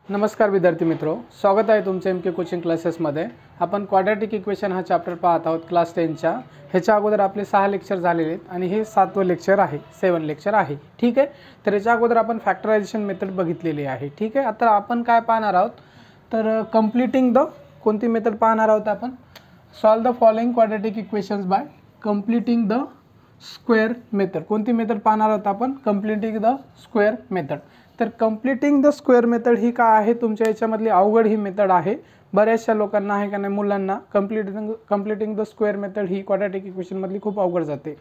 नमस्कार विद्यार्थी मित्रों, स्वागत आहे तुमचे एम के कोचिंग क्लासेसमध्ये। आपण क्वाड्रॅटिक इक्वेशन हा चॅप्टर पाहत आहोत क्लास 10च्या। ह्याच्या अगोदर आपले 6 लेक्चर झालेले आहेत आणि हे 7वं लेक्चर आहे, 7 लेक्चर आहे। ठीक आहे, तर ह्याच्या अगोदर आपण फॅक्टरायझेशन मेथड बघितलेली आहे। ठीक आहे, आता आपण काय पाहणार आहोत तर कंप्लीटिंग द कोणती मेथड पाहणार आहोत आपण, solve the following quadratic equations by completing the square method. कोणती मेथड पाहणार आहोत आपण, कंप्लीटिंग द स्क्वेअर मेथड। तर कंप्लीटिंग द स्क्वेअर मेथड ही काय आहे, तुमच्या याच्यामधली अवघड ही मेथड आहे। बऱ्याचशा लोकांना आहे का नाही, मुलांना completing the square method he quadratic equation मधली खूप अवघड जाते।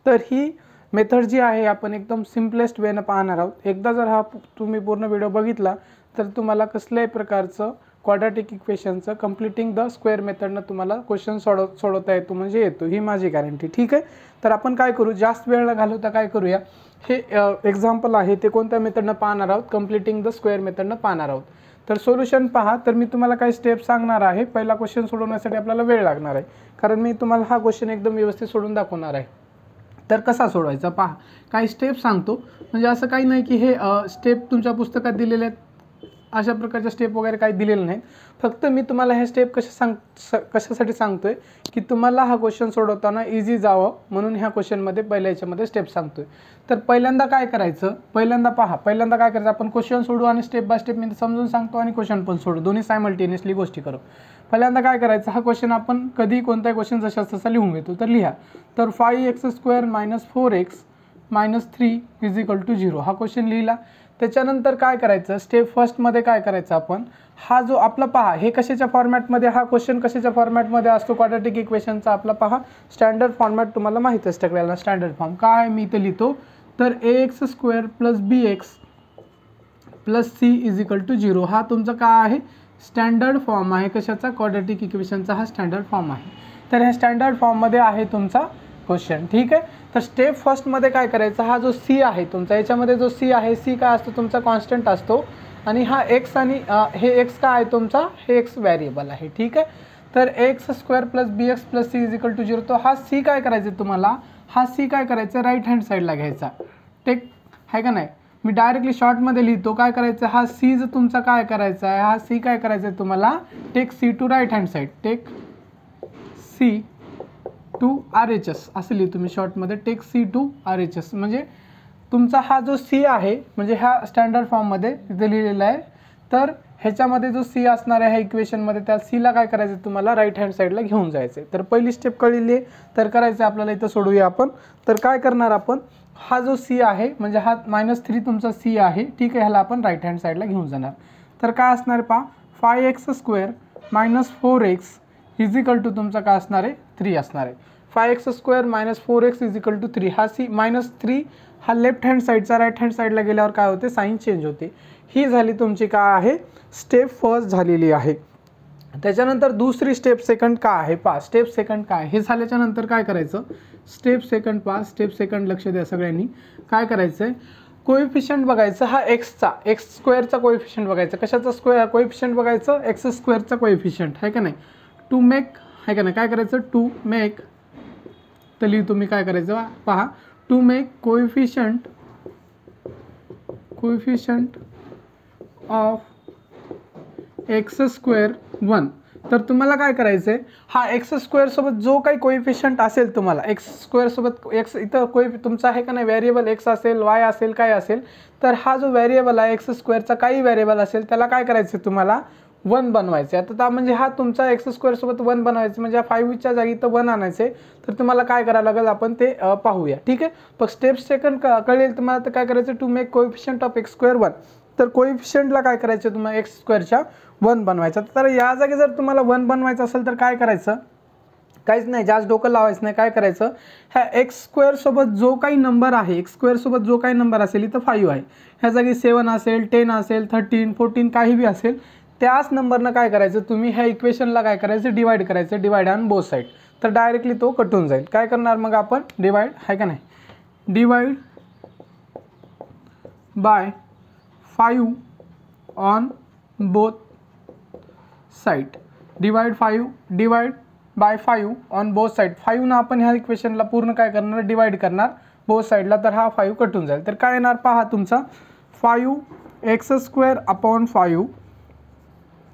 तर ही मेथड जी आहे आपण एकदम सिम्पलेस्ट वेने पाहणार आहोत। एकदा जर हा तुम्ही पूर्ण व्हिडिओ बघितला तर तुम्हाला कसल्याही प्रकारचं क्वाड्रॅटिक इक्वेशनचं कंप्लीटिंग द स्क्वेअर मेथडनं तुम्हाला क्वेश्चन सोडवता येतो, म्हणजे येतो, ही माझी गॅरंटी। ठीक आहे, तर आपण काय करू, जास्त वेळ न घालवता काय करूया, हे एक्झाम्पल आहे ते कोणत्या मेथडनं पाहणार आहोत, कंप्लीटिंग द स्क्वेअर मेथडनं पाहणार आहोत। तर सोल्युशन पहा, तर मी तुम्हाला काही स्टेप सांगणार आहे। पहिला क्वेश्चन सोडवण्यासाठी आपल्याला वेळ लागणार आहे, कारण मी तुम्हाला हा क्वेश्चन एकदम व्यवस्थित सोडून दाखवणार आहे। तर कसा सोडवायचा पहा, काही स्टेप सांगतो, म्हणजे असं काही नाही की हे स्टेप तुमच्या पुस्तकात दिलेले आहेत अशा प्रकारचे स्टेप वगैरे काही दिलेले नाहीत। फक्त मी तुम्हाला हे स्टेप कशासाठी सांगतोय की तुम्हाला हा क्वेश्चन सोडवताना इझी जावं म्हणून ह्या क्वेश्चनमध्ये पहिल्या याच्यामध्ये स्टेप सांगतोय। तर पहिल्यांदा काय करायचं, पहिल्यांदा काय करायचं, आपण क्वेश्चन सोडू आणि स्टेप बाय स्टेप मी समजून सांगतो आणि क्वेश्चन पण सोडू, दोन्ही सायमल्टेनियसली गोष्टी करू। पहिल्यांदा काय करायचं, हा क्वेश्चन आपण कधी कोणताही क्वेश्चन जसा तसा लिहून घेतो। तर लिहा, तर 5x² - 4x - 3 = 0 हा क्वेश्चन लिहिला। त्याच्यानंतर काय करायचं, स्टेप फर्स्टमध्ये काय करायचं, आपण हा जो आपला पहा, हे कशाच्या फॉर्मॅटमध्ये, हा क्वेश्चन कशाच्या फॉर्मॅटमध्ये असतो क्वाड्रॅटिक इक्वेशनचा, आपला पहा स्टँडर्ड फॉर्मॅट तुम्हाला माहिती असतं सगळ्यांना। स्टँडर्ड फॉर्म काय आहे मी इथे लिहितो, तर ax² + bx + c = 0 हा तुमचा काय आहे, स्टँडर्ड फॉर्म आहे। कशाचा, क्वाड्रॅटिक इक्वेशनचा हा स्टँडर्ड फॉर्म आहे। तर ह्या स्टँडर्ड फॉर्ममध्ये आहे तुमचा क्वेश्चन। ठीक आहे, तर स्टेप फर्स्टमध्ये काय करायचं, हा जो सी आहे तुमचा, याच्यामध्ये जो सी आहे, सी काय असतो तुमचा, कॉन्स्टंट असतो, आणि हा एक्स आणि हे एक्स काय आहे तुमचा, हे एक्स व्हेरिएबल आहे। ठीक आहे, तर ax² + bx + c = 0 तो हा सी काय करायचं तुम्हाला, हा सी काय करायचं, राईट हँड साईडला घ्यायचा। टेक आहे का नाही, मी डायरेक्टली शॉर्टमध्ये लिहितो, काय करायचं, हा सी जर तुमचा काय करायचा आहे, हा सी काय करायचं आहे तुम्हाला, take c to right hand side, take c to RHS असं लिहितो मी शॉर्टमध्ये, टेक सी टू RHS, म्हणजे तुमचा हा जो सी आहे, म्हणजे ह्या स्टँडर्ड फॉर्ममध्ये इथे लिहिलेला आहे। तर ह्याच्यामध्ये जो सी असणार आहे ह्या इक्वेशनमध्ये, त्या सीला काय करायचं तुम्हाला, राईट हँड साईडला घेऊन जायचं आहे। तर पहिली स्टेप कळली आहे, तर करायचं आपल्याला इथं सोडूया आपण। तर काय करणार आपण, हा जो सी आहे म्हणजे हा -3 तुमचा सी आहे। ठीक आहे, ह्याला आपण राईट हँड साईडला घेऊन जाणार। तर काय असणार पहा, 5x² - 4x = तुमचा काय असणार आहे, 3 असणार आहे। 5x² - 4x = 3 हा सी -3 हा लेफ्ट हँड साईडचा राईट हँड साईडला गेल्यावर काय होते, साईन चेंज होते। ही झाली तुमची काय आहे, स्टेप फर्स्ट झालेली आहे। त्याच्यानंतर दुसरी स्टेप सेकंड काय आहे पहा, स्टेप सेकंड काय, हे झाल्याच्या नंतर काय करायचं, स्टेप सेकंड पहा, स्टेप सेकंड लक्ष द्या सगळ्यांनी। काय करायचं आहे, कोएफिशियंट बघायचं, हा x² चा कोएफिशियंट बघायचा, कशाचा स्क्वेअर कोएफिशियंट बघायचं, x² चा कोएफिशियंट आहे का नाही, टू मेक आहे का नाही, काय करायचं, टू मेक, तर लिहू तुम्ही काय करायचं पहा, to make coefficient of x² 1, तर तुम्हाला काय करायचं आहे, हा x² सोबत जो काही कोएफिशियंट असेल तुम्हाला, x² सोबत x इथं तुमचा आहे का नाही, व्हेरिएबल x असेल, y असेल, काय असेल, तर हा जो व्हेरिएबल आहे x² चा काही व्हेरिएबल असेल त्याला काय करायचं तुम्हाला 1 बनवायचे। आता म्हणजे हा तुमचा x² सोबत 1 बनवायचं, म्हणजे 5च्या जागी तर 1 आणायचे। तर तुम्हाला काय करायला लागेल आपण ते पाहूया। ठीक आहे, पण स्टेप सेकंड कळेल तुम्हाला, तर काय करायचं, to make coefficient of x² 1, तर कोएफिशियंटला काय करायचं तुम्हाला, x² 1 बनवायचा। तर या जागी जर तुम्हाला 1 बनवायचं असेल तर काय करायचं, काहीच नाही, जास्त डोकं लावायचं नाही। काय करायचं, ह्या x² सोबत जो काही नंबर आहे, x² सोबत जो काही नंबर असेल, इथं 5 आहे, ह्या जागी 7 असेल, 10 असेल, 13, 14 काही बी असेल, त्याच नंबरनं काय करायचं तुम्ही, ह्या इक्वेशनला काय करायचं, डिवाइड करायचं, डिवाइड ऑन बोथ साईड, तर डायरेक्टली तो कटून जाईल। काय करणार मग आपण, डिवाइड आहे का नाही, divide by 5 on both side, divide by 5 on both side, 5 ना आपण ह्या इक्वेशनला पूर्ण काय करणार, डिवाइड करणार बोथ साईडला, तर हा 5 कटून जाईल। तर काय येणार पहा तुमचा, 5x² / 5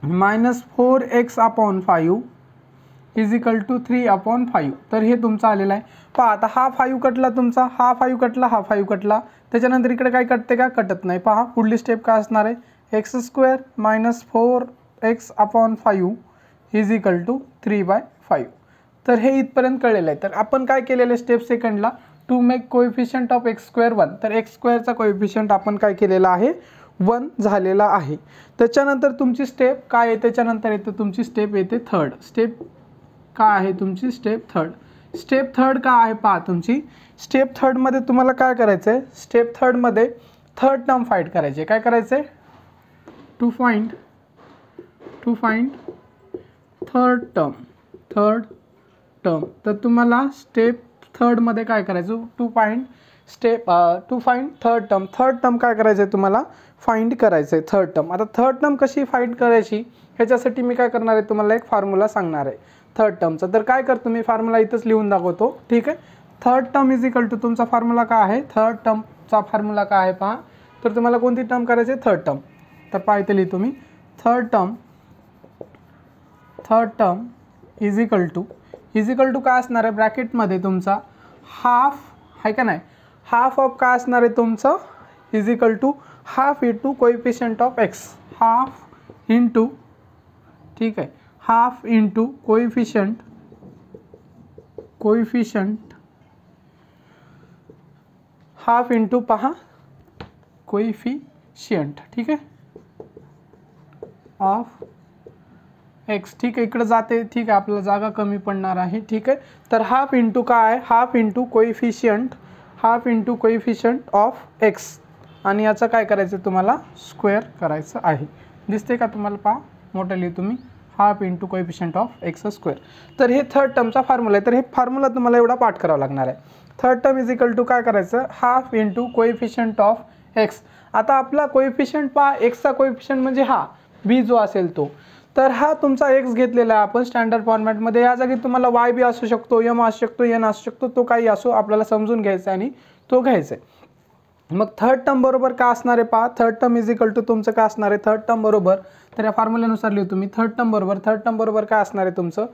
-4x/5 is equal to 3/5. तर हे तुमचं आलेलं आहे. पहा आता हा 5 कटला तुमचा, हा 5 कटला, हा 5 कटला, त्याच्यानंतर इकडे काय कटते का, कटत नाही. पहा पुढली स्टेप काय असणार आहे, x² - 4x/5 is equal to 3/5. तर हे इथपर्यंत कळलेलं आहे. तर आपण काय केलेलं आहे स्टेप सेकंडला, to make coefficient of x² 1. तर x² कोएफिशियंट आपण काय केलेला आहे, 1 झालेला आहे. त्याच्यानंतर तुमची स्टेप काय आहे, त्याच्यानंतर येते तुमची स्टेप येते थर्ड. स्टेप काय आहे तुमची, स्टेप थर्ड. स्टेप थर्ड काय आहे पहा तुमची, स्टेप थर्डमध्ये तुम्हाला काय करायचं आहे, स्टेप थर्डमध्ये थर्ड टर्म फाइंड करायचे. काय करायचं आहे, टू फाइंड थर्ड टर्म. तर तुम्हाला स्टेप थर्डमध्ये काय करायचं, to find third term. Third term काय करायचं आहे तुम्हाला, फाइंड करायचं आहे थर्ड टर्म. आता थर्ड टर्म कशी फाइंड करायची ह्याच्यासाठी मी काय करणार आहे, तुम्हाला एक फॉर्म्युला सांगणार आहे थर्ड टर्मचा. तर काय करतो मी, फॉर्म्युला इथंच लिहून दाखवतो. ठीक आहे, third term is equal to तुमचा फॉर्म्युला काय आहे, थर्ड टर्मचा फॉर्म्युला काय आहे पहा. तर तुम्हाला कोणती टर्म करायची आहे, थर्ड टर्म. तर पहा इथे लिहितो मी, third term is equal to काय असणार आहे, ब्रॅकेटमध्ये तुमचा हाफ आहे का नाही, हाफ ऑफ काय असणार आहे तुमचं, is equal to half into coefficient of x, half into, ठीक आहे, half into coefficient half into पहा कोएफिशियंट, ठीक आहे, ऑफ x. ठीक आहे, इकडे जाते, ठीक आहे, आपल्याला जागा कमी पडणार आहे. ठीक आहे, तर हाफ इंटू काय आहे, half into coefficient of x, आणि याचं काय करायचं तुम्हाला, स्क्वेअर करायचं आहे. दिसते का तुम्हाला, पहा मोठं लिहितो तुम्ही, half into coefficient of x square. तर हे थर्ड टर्मचा फॉर्म्युला आहे. तर हे फॉर्म्युला तुम्हाला एवढा पाठ करावा लागणार आहे. Third term is equal to काय करायचं, half into coefficient of x. आता आपला कोएफिशियंट पहा, एक्सचा कोएफिशियंट म्हणजे हा b जो असेल तो. तर हा तुमचा x घेतलेला आहे आपण स्टँडर्ड फॉर्मॅटमध्ये. या जागी तुम्हाला y बी असू शकतो, m असू शकतो, n असू शकतो, तो काही असो, आपल्याला समजून घ्यायचा आणि तो घ्यायचा आहे. मग थर्ड टर्म बरोबर काय असणार आहे पहा, third term is equal to तुमचं काय असणार आहे, थर्ड टर्म बरोबर, तर या फॉर्म्युल्यानुसार लिहू तुम्ही, थर्ड टर्म बरोबर काय असणार आहे तुमचं,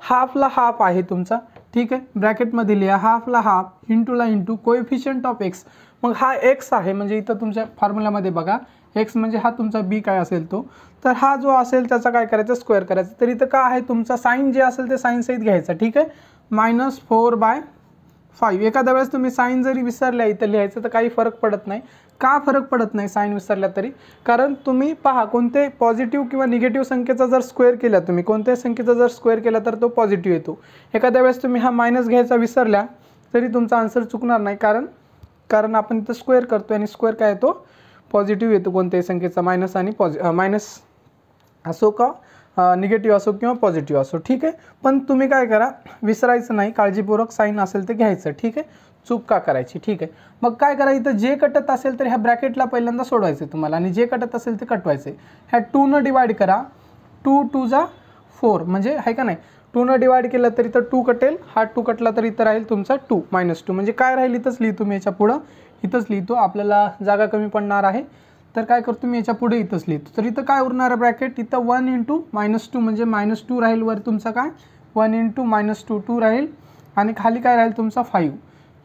हाफला हाफ आहे तुमचा. ठीक आहे, ब्रॅकेटमध्ये लिहा, हाफला हाफ, इंटूला इंटू कोएफिशियंट ऑफ x. मग हा x आहे, म्हणजे इथं तुमच्या फॉर्म्युल्यामध्ये बघा, x म्हणजे हा तुमचा b काय असेल तो. तर हा जो असेल त्याचा काय करायचं, स्क्वेअर करायचं. तर इथं काय आहे तुमचा साईन जे असेल ते साईन सहित घ्यायचं. ठीक आहे, -4/5. एखाद्या वेळेस तुम्ही साईन जरी विसरल्या इथं लिहायचं तर काही फरक पडत नाही. का फरक पडत नाही साईन विसरल्या तरी, कारण तुम्ही पहा कोणते पॉझिटिव्ह किंवा निगेटिव्ह संख्येचा जर स्क्वेअर केला, तुम्ही कोणत्याही संख्येचा जर स्क्वेअर केला तर तो पॉझिटिव्ह येतो. एखाद्या वेळेस तुम्ही हा मायनस घ्यायचा विसरल्या तरी तुमचा आन्सर चुकणार नाही, कारण आपण इथं स्क्वेअर करतो आणि स्क्वेअर काय येतो, पॉझिटिव्ह येतो कोणत्याही संख्येचा, मायनस आणि मायनस असो का निगेटिव्ह असो किंवा पॉझिटिव्ह असो. ठीक आहे, पण तुम्ही काय करा, विसरायचं नाही, काळजीपूर्वक साईन असेल ते घ्यायचं. ठीक आहे, चूक का करायची. ठीक आहे, मग काय करायचं, जे कटत असेल तर ह्या ब्रॅकेटला पहिल्यांदा सोडवायचं तुम्हाला, आणि जे कटत असेल ते कटवायचे. ह्या 2 न डिवाइड करा, 2 2 जा 4, म्हणजे आहे का नाही, 2 न डिवाइड केलं तरी तर 2 कटेल, हा 2 कटला तर इथं राहील तुमचा 2 -2, म्हणजे काय राहील इथंच लिहितो मी, याच्या पुढं इथंच लिहितो, आपल्याला जागा कमी पडणार आहे. तर काय करतो मी, याच्या पुढे इथंच लिहितो. तर इथं काय उरणार आहे ब्रॅकेट, इथं 1 × -2 म्हणजे -2 राहील, वर तुमचा काय 1 × -2 राहील, आणि खाली काय राहील तुमचा 5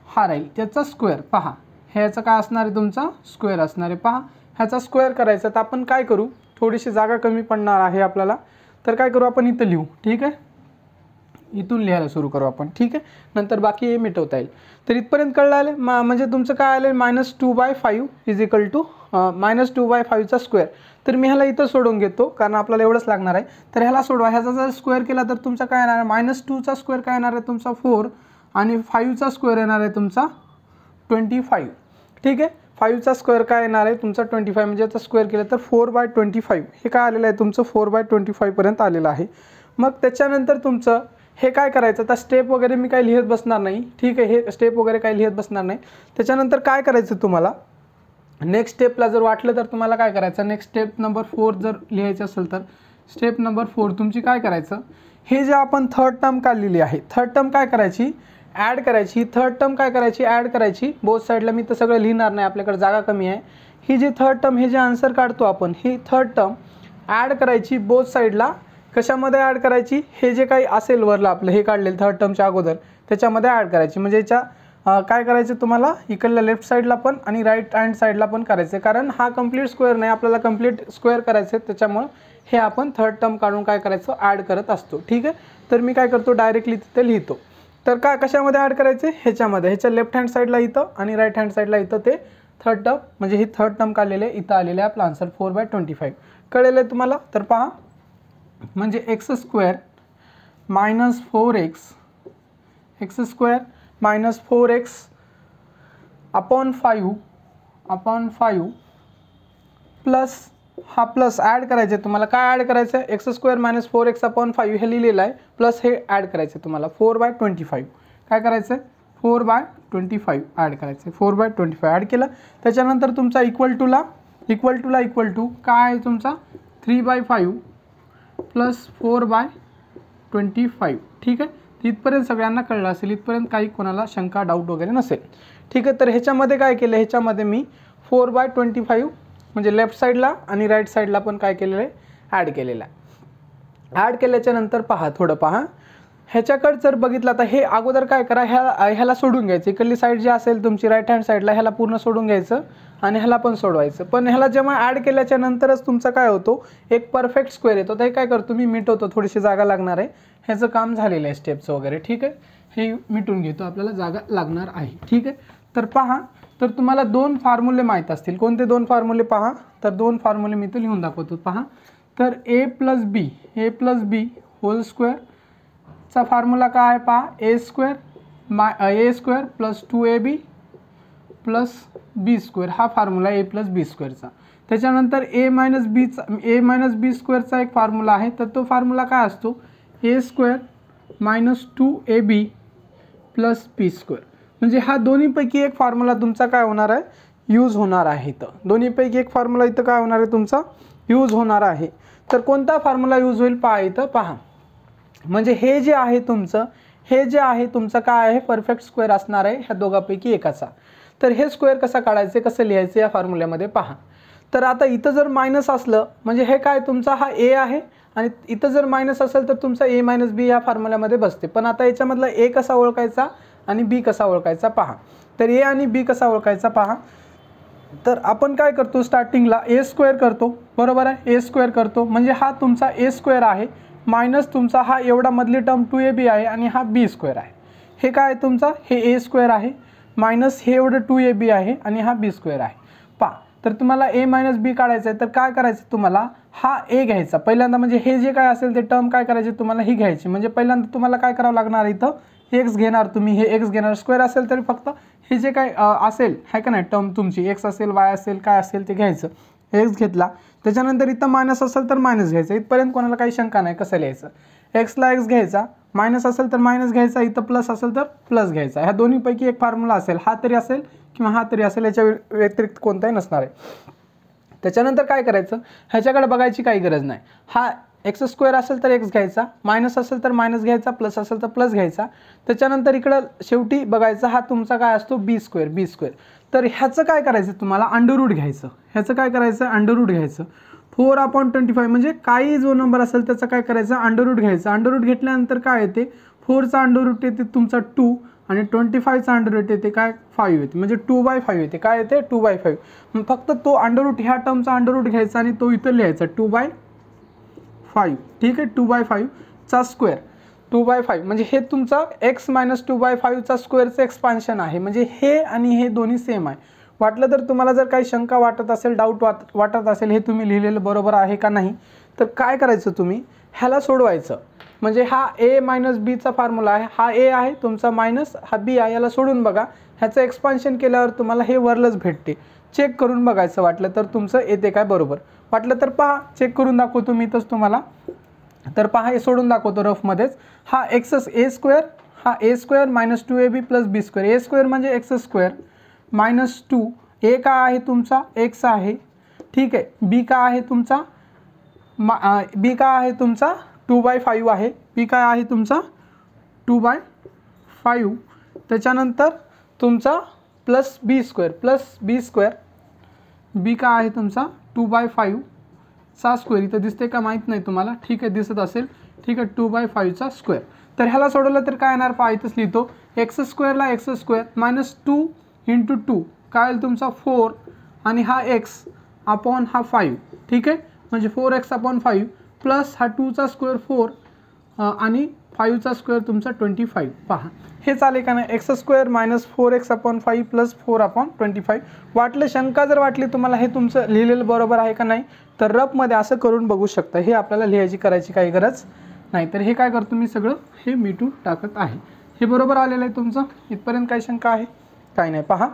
हा राहील, त्याचा स्क्वेअर. पहा ह्याचा काय असणार आहे तुमचा, स्क्वेअर असणार आहे. पहा ह्याचा स्क्वेअर करायचा, तर आपण काय करू, थोडीशी जागा कमी पडणार आहे आपल्याला, तर काय करू आपण इथं लिहू. ठीक आहे, इथून लिहायला सुरू करू आपण. ठीक आहे, नंतर बाकी हे मिटवता येईल. तर इथपर्यंत कळलं आले, म्हणजे तुमचं काय आलं, -2/5 इज इक्वल टू -2/5चा स्क्वेअर. तर मी ह्याला इथं सोडून घेतो, कारण आपल्याला एवढंच लागणार आहे. तर ह्याला सोडवा, ह्याचा जर स्क्वेअर केला तर तुमचा काय येणार आहे, -2चा स्क्वेअर काय येणार आहे तुमचा 4, आणि 5चा स्क्वेअर येणार आहे तुमचा 25. ठीक आहे, 5चा स्क्वेअर काय येणार आहे तुमचा 25, म्हणजे याचा स्क्वेअर केलं तर 4/25. हे काय आलेलं आहे तुमचं 4/25 पर्यंत आलेलं आहे. मग त्याच्यानंतर तुमचं हे काय करायचं, आता स्टेप वगैरे मी काही लिहित बसणार नाही. ठीक आहे, हे स्टेप वगैरे काही लिहित बसणार नाही. त्याच्यानंतर काय करायचं तुम्हाला, नेक्स्ट स्टेपला जर वाटलं तर तुम्हाला काय करायचं, नेक्स्ट स्टेप नंबर 4 जर लिहायचं असेल तर स्टेप नंबर 4 तुमची काय करायचं, हे जे आपण थर्ड टर्म काढलेली आहे, थर्ड टर्म काय करायची, ॲड करायची. थर्ड टर्म काय करायची, ॲड करायची बोथ साईडला. मी तर सगळं लिहिणार नाही, आपल्याकडे जागा कमी आहे. ही जी थर्ड टर्म, हे जे आन्सर काढतो आपण, ही थर्ड टर्म ॲड करायची बोथ साईडला. कशामध्ये ॲड करायची, हे जे काही असेल वरलं आपलं हे काढलेलं थर्ड टर्मच्या अगोदर त्याच्यामध्ये ॲड करायची. म्हणजे याच्या काय करायचं तुम्हाला इकडल्या लेफ्ट साईडला पण आणि राईट हँड साईडला पण करायचं आहे, कारण हा कंप्लीट स्क्वेअर नाही, आपल्याला कंप्लीट स्क्वेअर करायचं आहे. त्याच्यामुळं हे आपण थर्ड टर्म काढून काय करायचं ॲड करत असतो. ठीक आहे, तर मी काय करतो डायरेक्टली तिथे लिहितो. तर काय कशामध्ये ॲड करायचे, ह्याच्यामध्ये, ह्याच्या लेफ्ट हँड साईडला इथं आणि राईट हँड साईडला इथं ते थर्ड टर्म, म्हणजे ही थर्ड टर्म काढलेले इथं आलेले आहे. आपला आन्सर 4/25 कळलेलं आहे तुम्हाला. तर पहा, म्हणजे x² - 4x अपॉन 5 प्लस हा प्लस ॲड करायचं आहे तुम्हाला. काय ॲड करायचं आहे, x² - 4x अपॉन 5 हे लिहिलेलं आहे, प्लस हे ॲड करायचं आहे तुम्हाला 4/25. काय करायचं आहे, 4/25 ॲड करायचं आहे. 4/25 ॲड केलं. त्याच्यानंतर तुमचा इक्वल टूला काय आहे तुमचा 3/5 प्लस 4/25. ठीक आहे, इथपर्यंत सगळ्यांना कळलं असेल, इथपर्यंत काही कोणाला शंका डाऊट वगैरे नसेल. ठीक आहे, तर ह्याच्यामध्ये काय केलं, ह्याच्यामध्ये मी 4/25 म्हणजे लेफ्ट साईडला आणि राईट साईडला पण काय केलेलं आहे ॲड केलेलं आहे. ॲड केल्याच्या नंतर थोडं पहा ह्याच्याकडे जर बघितलं तर हे अगोदर काय करा, ह्याला सोडून घ्यायचं. इकडली साईड जी असेल तुमची राईट हँड साईडला ह्याला पूर्ण सोडून घ्यायचं आणि ह्याला पण सोडवायचं. पण ह्याला जेव्हा ॲड केल्याच्या नंतरच तुमचा काय होतो, एक परफेक्ट स्क्वेअर येतो. तर हे काय करतो मी मिटवतो, थोडीशी जागा लागणार आहे, ह्याचं काम झालेलं आहे स्टेपचं वगैरे. ठीक आहे, हे मिटून घेतो, आपल्याला जागा लागणार आहे. ठीक आहे, तर पहा, तर तुम्हाला 2 फॉर्म्युले माहीत असतील. कोणते 2 फॉर्म्युले पहा, तर 2 फॉर्म्युले मी तर लिहून दाखवतो. पहा, तर a + b होल स्क्वेअरचा फॉर्म्युला काय आहे पहा, a² + 2ab + b² हा फॉर्म्युला a + b²चा. त्याच्यानंतर a - b² एक फॉर्म्युला आहे, तर तो फॉर्म्युला काय असतो, a² - 2ab + b². म्हणजे हा दोन्हीपैकी एक फॉर्म्युला तुमचा काय होणार आहे, यूज होणार आहे. तर दोन्हीपैकी एक फॉर्म्युला इथं काय होणार आहे तुमचा यूज होणार आहे. तर कोणता फॉर्म्युला यूज होईल पहा, इथं पहा, म्हणजे हे जे आहे तुमचं काय आहे, परफेक्ट स्क्वेअर असणार आहे ह्या दोघांपैकी एकाचा. तर हे स्क्वेअर कसा काढायचे, कसं लिहायचं या फॉर्म्युल्यामध्ये पहा. तर आता इथं जर मायनस असलं म्हणजे हे काय तुमचा हा a आहे आणि इथं जर मायनस असेल तर तुमचा a - b या फॉर्म्युल्यामध्ये बसते. पण आता याच्यामधला a कसा ओळखायचा आणि b कसा ओळखायचा पहा. तर a आणि b कसा ओळखायचा पहा, तर आपण काय करतो स्टार्टिंगला a² करतो, बरोबर आहे, a² करतो. म्हणजे हा तुमचा a² आहे मायनस तुमचा हा एवढा मधली टर्म 2ab आहे आणि हा b² आहे. हे काय तुमचा, हे a² आहे मायनस हे एवढं 2ab आहे आणि हा b² आहे. पहा, तर तुम्हाला a - b काढायचं आहे, तर काय करायचं तुम्हाला, हा a घ्यायचा पहिल्यांदा. म्हणजे हे जे काय असेल ते टर्म काय करायचे तुम्हाला ही घ्यायची. म्हणजे पहिल्यांदा तुम्हाला काय करावं लागणार, इथं x घेणार तुम्ही, हे x घेणार. स्क्वेअर असेल तरी फक्त हे जे काय असेल आहे का नाही टर्म तुमची, x असेल y असेल काय असेल ते घ्यायचं. x घेतला, त्याच्यानंतर इथं मायनस असेल तर मायनस घ्यायचं. इथपर्यंत कोणाला काही शंका नाही कसं लिहायचं. एक्सला x घ्यायचा, मायनस असेल तर मायनस घ्यायचा, इथं प्लस असेल तर प्लस घ्यायचा. ह्या दोन्हीपैकी एक फॉर्म्युला असेल, हा तरी असेल किंवा हा तरी असेल, याच्या व्यतिरिक्त कोणताही नसणार आहे. त्याच्यानंतर काय करायचं, ह्याच्याकडे बघायची काही गरज नाही. हा x² असेल तर x घ्यायचा, मायनस असेल तर मायनस घ्यायचा, प्लस असेल तर प्लस घ्यायचा. त्याच्यानंतर इकडं शेवटी बघायचा हा तुमचा काय असतो b². तर ह्याचं काय करायचं तुम्हाला अंडररूट घ्यायचं. ह्याचं काय करायचं अंडररूट घ्यायचं. 4/25 म्हणजे काही जो नंबर असेल त्याचा काय करायचं अंडररूट घ्यायचं. अंडररूट घेतल्यानंतर काय येते, 4चा अंडररूट येते तुमचा 2 आणि 25चा अंडररूट येते काय 5 येते. म्हणजे 2/5 येते. काय येते 2/5. मग फक्त तो अंडररूट ह्या टर्मचा अंडररूट घ्यायचा आणि तो इथं लिहायचा 2/5. ठीक आहे, 2/5चा स्क्वेअर 2/5 म्हणजे हे तुमचा x - 2/5चा स्क्वेअरचं एक्सपान्शन आहे. म्हणजे हे आणि हे दोन्ही सेम आहे. वाटलं तर तुम्हाला जर काही शंका वाटत असेल, डाऊट वाटत असेल हे तुम्ही लिहिलेलं बरोबर आहे का नाही, तर काय करायचं तुम्ही ह्याला सोडवायचं. म्हणजे हा a - bचा फॉर्म्युला आहे, हा a आहे तुमचा मायनस हा b आहे, याला सोडून बघा. ह्याचं एक्सपान्शन केल्यावर तुम्हाला हे वरलंच भेटते. चेक करून बघायचं वाटलं तर तुमचं येते काय बरोबर. वाटलं तर पहा चेक करून दाखवतो मी इथंच तुम्हाला. तर पहा हे सोडून दाखवतो रफमध्येच. हा a² हा a² - 2ab + b². a² म्हणजे x² मायनस 2. a काय आहे तुमचा x आहे. ठीक आहे, b काय आहे तुमचा 2/5 आहे. b काय आहे तुमचा 2/5. त्याच्यानंतर तुमचा प्लस b². b काय आहे तुमचा 2/5 चा स्क्वेअर इथं दिसते का माहीत नाही तुम्हाला, ठीक आहे दिसत असेल, ठीक आहे 2/5चा स्क्वेअर. तर ह्याला सोडवलं तर काय येणार पहा, इथंच लिहितो एक्स स्क्वेअरला एक्स स्क्वेअर मायनस 2 × 2 काय होईल तुमचा 4 आणि हा एक्स अपॉन हा 5, ठीक आहे म्हणजे 4x/5 प्लस हा 2चा स्क्वेअर 4 आणि 5चा स्क्वेअर तुमचा 25. पहा हे चालेल का नाही, x square minus 4x/5 plus 4/25. वाटलं शंका जर वाटली तुम्हाला हे तुमचं लिहिलेलं बरोबर आहे का नाही तर रफमध्ये असं करून बघू शकता, हे आपल्याला लिहायची करायची काही गरज नाही. तर हे काय करतो मी सगळं हे मिटून टाकत आहे, हे बरोबर आलेलं आहे तुमचं, इथपर्यंत काही शंका आहे काही नाही. पहा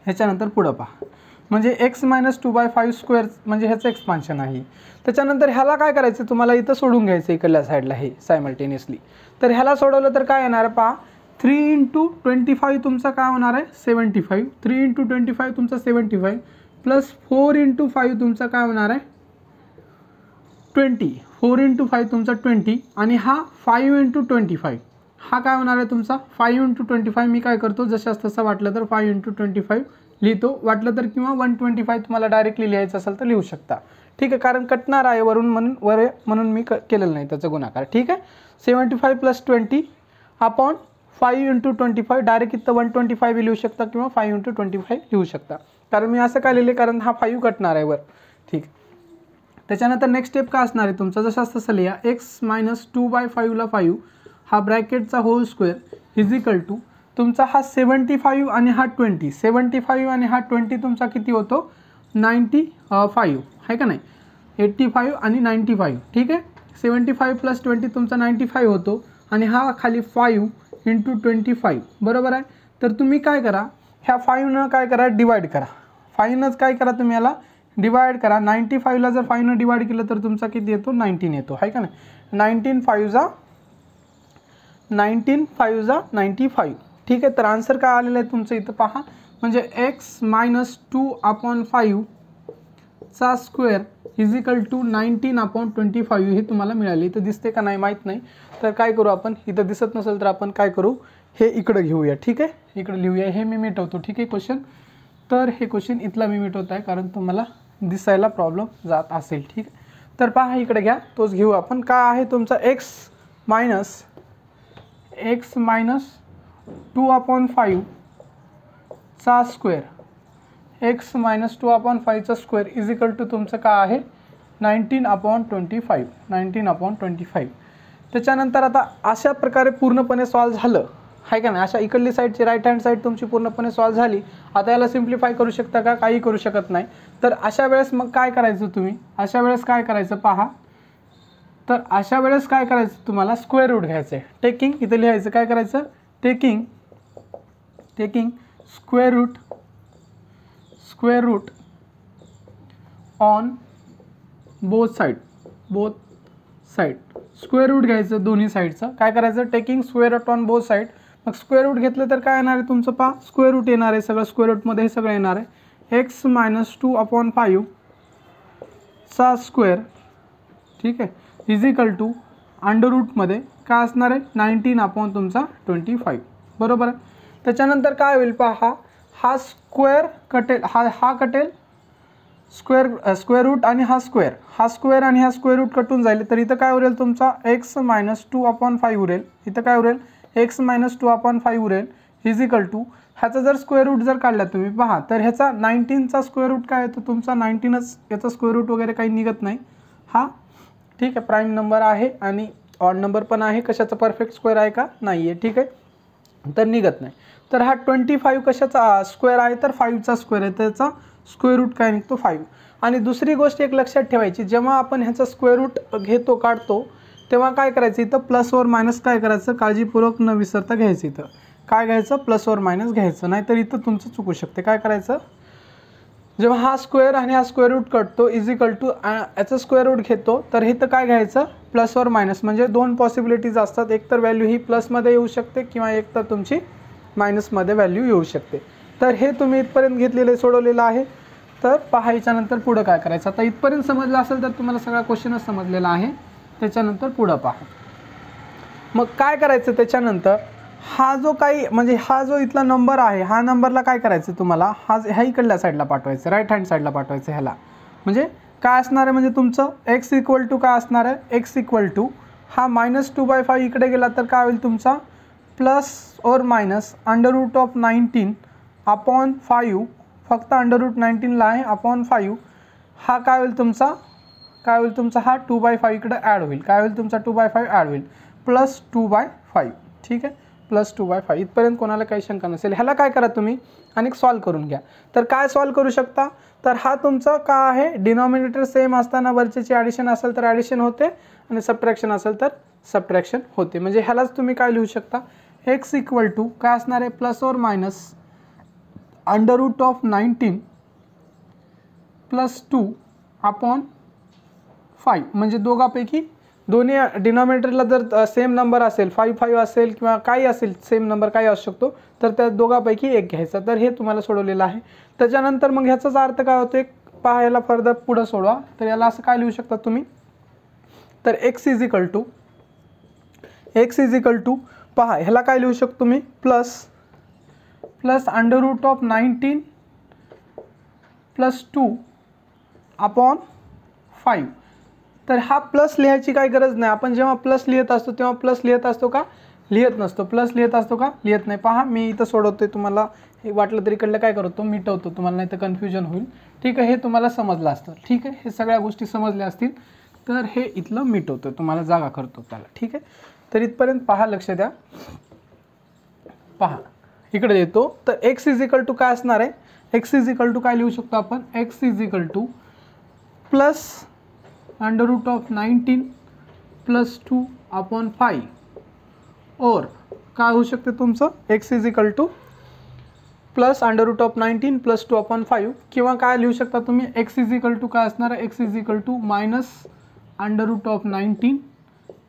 ह्याच्यानंतर पुढं पहा, म्हणजे x - 2/5 स्क्वेअर म्हणजे ह्याचं एक्सपान्शन आहे. त्याच्यानंतर ह्याला काय करायचं तुम्हाला इथं सोडून घ्यायचं इकडल्या साईडला हे सायमल्टेनियसली. तर ह्याला सोडवलं तर काय येणार पहा, 3 × 25 तुमचा काय होणार आहे 75, 3 × 25 तुमचा 75 प्लस 4 × 5 तुमचा काय होणार आहे 20, 4 × 5 तुमचा 20 आणि हा 5 × 25 हा काय होणार आहे तुमचा 5 × 25. मी काय करतो जशास तसं वाटलं तर 5 × 25 लिहितो, वाटलं तर किंवा 125 तुम्हाला डायरेक्टली लिहायचं असेल तर लिहू शकता, ठीक आहे, कारण कटणार आहे वरून म्हणून मी केलेलं नाही त्याचा गुणाकार, ठीक आहे. 75 + 20 अपॉन 5 × 25 डायरेक्ट इथं 125 लिहू शकता किंवा 5 × 25 लिहू शकता, कारण मी असं काय लिहिले कारण हा 5 कटणार आहे वर, ठीक. त्याच्यानंतर नेक्स्ट स्टेप काय असणार आहे तुमचा जशास तसं लिहा, x - 2/5 ला 5 हा ब्रॅकेटचा whole square is equal to तुमचा हा 75 आणि हा 20, 75 आणि हा 20 तुमचा किती होतो 95 आहे का नाही, 85 आणि 95, ठीक आहे. 75 + 20 तुमचा 95 होतो आणि हा खाली 5 × 25 बरोबर आहे. तर तुम्ही काय करा ह्या 5 काय करा डिवाइड करा, 5नंच काय करा तुम्ही याला डिवाइड करा. 95ला जर 5 डिवाइड केलं तर तुमचा किती येतो 19 येतो आहे का नाही. 19 × 5 ठीक आहे. तर आन्सर काय आलेलं आहे तुमचं इथं पहा, म्हणजे x - 2/5 चा स्क्वेअर इज इक्वल टू 19/25 हे तुम्हाला मिळाले. इथं दिसते का नाही माहीत नाही, तर काय करू आपण, इथं दिसत नसेल तर आपण काय करू हे इकडं घेऊया, ठीक आहे, इकडं लिहूया, हे मी मिटवतो, ठीक आहे क्वेश्चन. तर हे क्वेश्चन इथला मी मिटवत आहे कारण तुम्हाला दिसायला प्रॉब्लेम जात असेल, ठीक आहे. तर पहा इकडे घ्या, तोच घेऊ आपण. काय आहे तुमचा x - 2/5 चा स्क्वेअर, x - 2/5 चा स्क्वेअर इज इक्वल टू तुमचं काय आहे 19/25. त्याच्यानंतर आता अशा प्रकारे पूर्णपणे सॉल्व झालं आहे का नाही, अशा इकडली साईडची राईट हँड साईड तुमची पूर्णपणे सॉल्व झाली. आता याला सिम्प्लिफाय करू शकता का, काही करू शकत नाही. तर अशा वेळेस मग काय करायचं तुम्ही, अशा वेळेस काय करायचं पहा, तर अशा वेळेस काय करायचं तुम्हाला स्क्वेअर रूट घ्यायचं आहे. टेकिंग इथं लिहायचं काय करायचं, taking square root on both side square root घ्यायचं दोन्ही साईडचं. काय करायचं taking square root on both side. मग स्क्वेअर रूट घेतलं तर काय येणार आहे तुमचं पहा, स्क्वेअर रूट येणार आहे, सगळं स्क्वेअर रूटमध्ये हे सगळं येणार आहे. x - 2/5 चा स्क्वेअर, ठीक आहे, इज इक्वल टू अंडर रूटमध्ये काय असणार आहे 19/25 बरोबर आहे. त्याच्यानंतर काय होईल पहा, हा स्क्वेअर कटेल, हा कटेल स्क्वेअर रूट आणि हा स्क्वेअर आणि हा स्क्वेअर रूट कटून जाईल. तर इथं काय उरेल तुमचा x - 2/5 उरेल, इथं काय उरेल x - 2/5 उरेल इज इक्वल टू ह्याचा जर स्क्वेअर रूट जर काढला तुम्ही पहा, तर ह्याचा 19चा स्क्वेअर रूट काय येतो तुमचा 19च, याचा स्क्वेअर रूट वगैरे काही निघत नाही हा, ठीक आहे. प्राईम नंबर आहे आणि ऑड नंबर पण आहे, कशाचा परफेक्ट स्क्वेअर आहे का नाही आहे, ठीक आहे, तर निघत नाही. तर हा 25 कशाचा स्क्वेअर आहे तर 5चा स्क्वेअर आहे, त्याचा स्क्वेअर रूट काय निघतो 5. आणि दुसरी गोष्ट एक लक्षात ठेवायची, जेव्हा आपण ह्याचा स्क्वेअर रूट घेतो काढतो तेव्हा काय करायचं इथं प्लस और मायनस काय करायचं काळजीपूर्वक न विसरता घ्यायचं. इथं काय घ्यायचं प्लस और मायनस घ्यायचं, नाही तर इथं तुमचं चुकू शकते. काय करायचं जेव्हा हा स्क्वेअर आणि हा स्क्वेअर रूट कटतो इज इक्वल टू याचं स्क्वेअर रूट घेतो, तर इथं काय घ्यायचं प्लस और मायनस, म्हणजे दोन पॉसिबिलिटीज असतात, एक तर व्हॅल्यू ही प्लसमध्ये येऊ शकते किंवा एक तर तुमची मायनसमध्ये व्हॅल्यू येऊ शकते. तर हे तुम्ही इथपर्यंत घेतलेले सोडवलेलं आहे. तर पाहायच्यानंतर पुढं काय करायचं, आता इथपर्यंत समजलं असेल तर तुम्हाला सगळा क्वेश्चनच समजलेला आहे. त्याच्यानंतर पुढं पहा, मग काय करायचं त्याच्यानंतर हा जो काही म्हणजे हा जो इथला नंबर आहे, हा नंबरला काय करायचं तुम्हाला ह्या इकडल्या साईडला पाठवायचं, राईट हँड साईडला पाठवायचं ह्याला, म्हणजे काय असणार आहे म्हणजे तुमचं x इक्वल टू काय असणार आहे, x इक्वल टू हा -2/5 इकडे गेला तर काय होईल तुमचा प्लस और मायनस √19 अपॉन 5, फक्त √19 आहे अपॉन 5, हा काय होईल तुमचा हा 2/5 इकडे ॲड होईल, काय होईल तुमचा 2/5 ॲड होईल प्लस 2/5, ठीक आहे, प्लस 2/5 इथपर्यंत कोणाला काही शंका नसेल. ह्याला काय करा तुम्ही आणि सॉल्व करून घ्या. तर काय सॉल्व करू शकता, तर हा तुमचा काय आहे, डिनॉमिनेटर सेम असताना वरचेची ॲडिशन असेल तर ॲडिशन होते आणि सबट्रॅक्शन असेल तर सबट्रॅक्शन होते. म्हणजे ह्यालाच तुम्ही काय लिहू शकता, x इक्वल टू काय असणार आहे plus or minus √19 plus 2 upon 5, म्हणजे दोघापैकी दोन्ही डिनॉमिनेटरला जर सेम नंबर असेल 5 असेल किंवा काही असेल सेम नंबर काही असू शकतो तर त्या दोघापैकी एक घ्यायचा. तर हे तुम्हाला सोडवलेलं आहे. त्याच्यानंतर मग ह्याचाच अर्थ काय होतो, पाहायला फर्दर पुढं सोडवा. तर याला असं काय लिहू शकता तुम्ही, तर x इज इक्वल टू पहा ह्याला काय लिहू शकतो मी प्लस √19 प्लस 2 अपॉन 5. तर हा प्लस लिहायची काही गरज नाही. आपण जेव्हा प्लस लिहित असतो तेव्हा प्लस लिहित असतो का, लिहित नसतो. प्लस लिहित असतो का, लिहित नाही. पहा मी इथं सोडवतोय, तुम्हाला हे वाटलं तरी इकडलं काय करतो मिटवतो, तुम्हाला नाही तर कन्फ्युजन होईल. ठीक आहे, हे तुम्हाला समजलं असतं. ठीक आहे, हे सगळ्या गोष्टी समजल्या असतील तर हे इथलं मिटवतो, तुम्हाला जागा करतो त्याला. ठीक आहे, तर इथपर्यंत पहा, लक्ष द्या. पहा इकडे देतो, तर x इज इक्वल टू काय असणार आहे, x इज इक्वल टू काय लिहू शकतो आपण, x is equal two plus √19 plus 2 upon 5 और काय होऊ शकते तुमचं x is equal two plus √19 plus 2 upon 5, किंवा काय लिहू शकता तुम्ही x इज इक्वल टू काय असणार आहे, x is equal to minus √19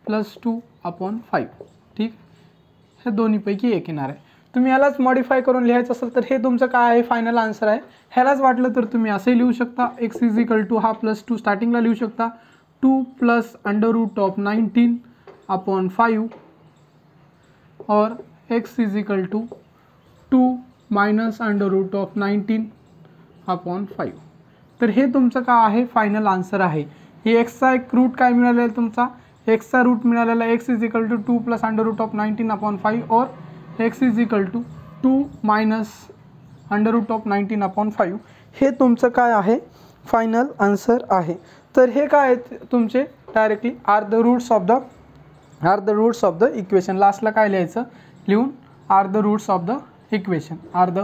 plus 2 upon 5. ठीक, हे दोन्हीपैकी एक येणार आहे. तुम्ही यालाच मॉडिफाय करून लिहायचं असेल तर हे तुमचं काय आहे, फायनल आन्सर आहे. ह्यालाच वाटलं तर तुम्ही असंही लिहू शकता, x इज इक्वल टू हा प्लस 2 स्टार्टिंगला लिहू शकता, 2 प्लस √19 अपॉन 5 और x is equal to 2 minus √19 upon 5. तर हे तुमचं काय आहे, फायनल आन्सर आहे. हे एक्सचा एक रूट काय मिळालेला आहे तुमचा, एक्सचा रूट मिळालेला x is equal to 2 plus √19 upon 5 और x is equal to 2 minus √19 upon 5. हे तुमचं काय आहे, फायनल आन्सर आहे. तर हे काय आहेत तुमचे directly are the roots of the equation. लास्टला काय लिहायचं लिहून, are the roots of the equation, are the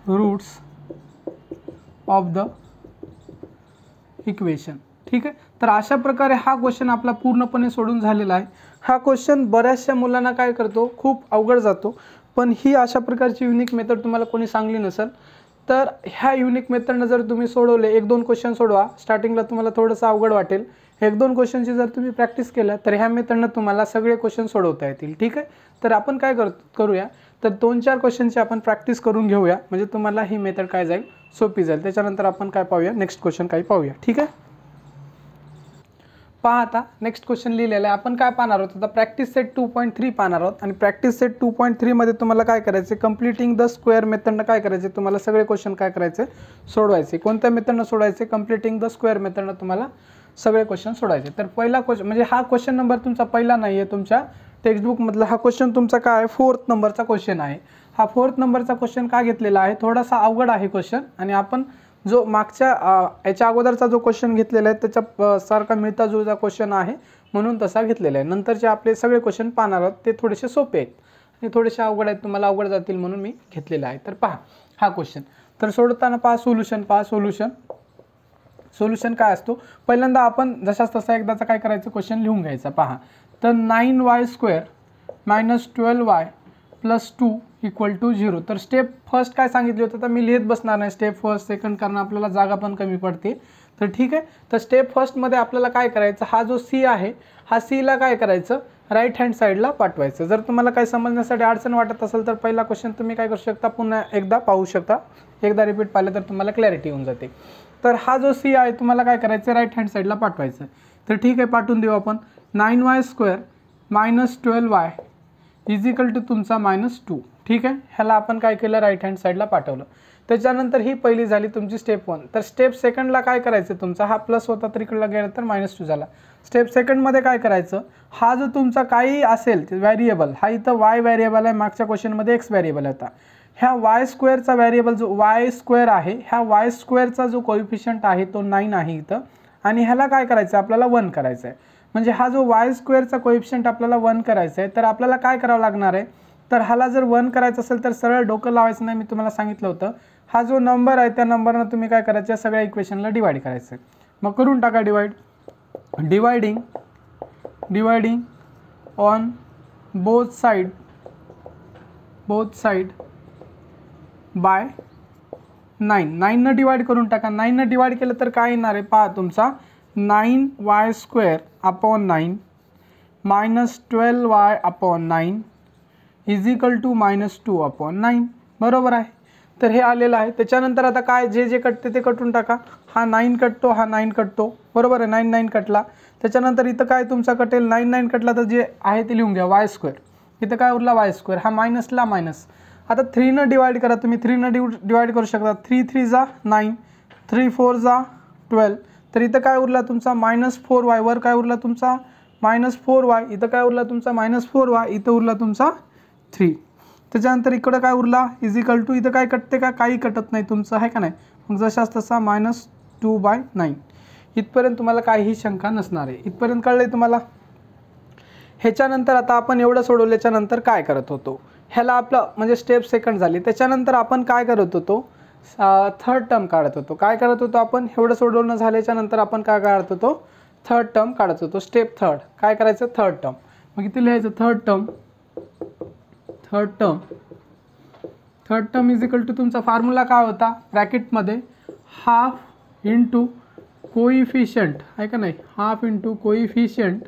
roots of the equation. ठीक आहे, तर अशा प्रकारे हा क्वेश्चन आपला पूर्णपणे सोडून झालेला आहे. हा क्वेश्चन बऱ्याचशा मुलांना काय करतो, खूप अवघड जातो. पण ही अशा प्रकारची युनिक मेथड तुम्हाला कोणी सांगली नसेल तर ह्या युनिक मेथडनं जर तुम्ही सोडवले, 1-2 क्वेश्चन सोडवा. स्टार्टिंगला तुम्हाला थोडंसं अवघड वाटेल, 1-2 क्वेश्चनची जर तुम्ही प्रॅक्टिस केलं तर ह्या मेथडनं तुम्हाला सगळे क्वेश्चन सोडवता येतील. ठीक आहे, तर आपण काय करूया, तर 2-4 क्वेश्चनची आपण प्रॅक्टिस करून घेऊया, म्हणजे तुम्हाला ही मेथड काय जाईल, सोपी जाईल. त्याच्यानंतर आपण काय पाहूया, नेक्स्ट क्वेश्चन काय पाहूया. ठीक आहे, पहा आता नेक्स्ट क्वेश्चन लिहिलेलं आहे. आपण काय पाहणार आहोत आता, प्रॅक्टिस सेट 2.3 पाहणार आहोत. आणि प्रॅक्टिस सेट 2.3 मध्ये तुम्हाला काय करायचे, कम्प्लिटिंग द स्क्वेअर मेथडनं काय करायचे, तुम्हाला सगळे क्वेश्चन काय करायचे, सोडवायचे. कोणत्या मेथडनं सोडवायचे, कम्प्लिटिंग द स्क्वेअर मेथडनं तुम्हाला सगळे क्वेश्चन सोडवायचे. तर पहिला क्वेश्चन म्हणजे हा क्वेश्चन नंबर तुमचा पहिला नाही आहे तुमच्या टेक्स्टबुकमधला, हा क्वेश्चन तुमचा काय आहे, 4th नंबरचा क्वेश्चन आहे. हा 4th नंबरचा क्वेश्चन का घेतलेला आहे, थोडासा अवघड आहे क्वेश्चन. आणि आपण जो मागच्या याच्या अगोदरचा जो क्वेश्चन घेतलेला आहे त्याच्या सारखा मिळता जुळता क्वेश्चन आहे म्हणून तसा घेतलेला आहे. नंतरचे आपले सगळे क्वेश्चन पाहणार आहोत ते थोडेसे सोपे आहेत आणि थोडेसे अवघड आहेत, तुम्हाला अवघड जातील म्हणून मी घेतलेला आहे. तर पहा हा क्वेश्चन, तर सोडताना पहा सोल्युशन काय असतो. पहिल्यांदा आपण जशाच तसा एकदाचा काय करायचं, क्वेश्चन लिहून घ्यायचा. पहा, तर 9y² minus 12y plus 2 equal to 0. तर स्टेप फर्स्ट काय सांगितले होतं, तर मी लिहित बसणार नाही स्टेप फर्स्ट सेकंड, कारण आपल्याला जागा पण कमी पडते. तर ठीक आहे, तर स्टेप फर्स्टमध्ये आपल्याला काय करायचं, हा जो सी आहे हा सीला काय करायचं, राईट हँड साईडला पाठवायचं. जर तुम्हाला काय समजण्यासाठी अडचण वाटत असेल तर पहिला क्वेश्चन तुम्ही काय करू शकता, पुन्हा एकदा पाहू शकता, एकदा रिपीट पाहिलं तर तुम्हाला क्लॅरिटी होऊन जाते. तर हा जो सी आहे तुम्हाला काय करायचं, राईट हँड साईडला पाठवायचं. तर ठीक आहे, पाठवून देऊ आपण. 9y² minus 12y is equal to तुमचा -2. ठीक आहे, ह्याला आपण काय केलं, राईट हँड साईडला पाठवलं. त्याच्यानंतर ही पहिली झाली तुमची स्टेप 1. तर स्टेप सेकंडला काय करायचं, तुमचा हा प्लस होता तर इकडला गेला तर -2 झाला. स्टेप सेकंडमध्ये काय करायचं, हा जो तुमचा काही असेल व्हेरिएबल, हा इथं वाय व्हेरिएबल आहे, मागच्या क्वेश्चनमध्ये एक्स व्हेरिएबल होता. ह्या वाय स्क्वेअरचा व्हेरिएबल जो वाय स्क्वेअर आहे, ह्या वाय स्क्वेअरचा जो कोइफिशियंट आहे तो 9 आहे इथं, आणि ह्याला काय करायचं आपल्याला 1 करायचं आहे. म्हणजे हा जो वाय स्क्वेअरचा कोइफिशियंट आपल्याला 1 करायचा आहे, तर आपल्याला काय करावं लागणार आहे, तर ह्याला जर 1 करायचं असेल तर सरळ डोकं लावायचं नाही, मी तुम्हाला सांगितलं होतं. हा जो नंबर आहे त्या नंबरनं तुम्ही काय करायचं, सगळ्या इक्वेशनला डिवाइड करायचं आहे. मग करून टाका divide. Dividing on both side by 9. 9 divide करून टाका. 9 डिवाइड केलं तर काय येणार आहे पहा, तुमचा 9y² upon 9 -12y upon 9 is equal to -2 upon 9. बरोबर आहे. तर हे आलेलं आहे. त्याच्यानंतर आता काय जे कटते ते कटून टाका. हा 9 कटतो, हा 9 कटतो, बरोबर आहे. 9 कटला. त्याच्यानंतर इथं काय तुमचा कटेल, 9 कटला तर जे आहे ते लिहून घ्या y². इथं काय उरला y², हा मायनसला मायनस. आता 3 डिवाइड करा तुम्ही. 3 डिवाइड करू शकता. 3 3 जा 9, 3 4 जा 12. तर इथं काय उरला तुमचा -4y. वर काय उरला तुमचा -4y. इथं काय उरला तुमचा -4y. इथं उरला तुमचा 3. त्याच्यानंतर इकडं काय उरला इज इक्वल टू, इथं काय कटते का, काही कटत नाही तुमचं, आहे का नाही. मग जशाच तसा -2/9. इथपर्यंत तुम्हाला काहीही शंका नसणार आहे. इथपर्यंत कळलं आहे तुम्हाला. ह्याच्यानंतर आता आपण एवढं सोडवल्याच्यानंतर काय करत होतो, ह्याला आपलं म्हणजे स्टेप सेकंड झाली. त्याच्यानंतर आपण काय करत होतो, थर्ड टर्म काढत होतो. काय करत होतो आपण, एवढं सोडवणं झाल्याच्यानंतर आपण काय काढत होतो, थर्ड टर्म काढत होतो. स्टेप थर्ड काय करायचं, थर्ड टर्म. मग इथे लिहायचं third term is equal to, तुमचा फॉर्म्युला काय होता ब्रॅकेटमध्ये, हाफ इंटू कोइफिशियंट, आहे का नाही, हाफ इंटू कोइफिशियंट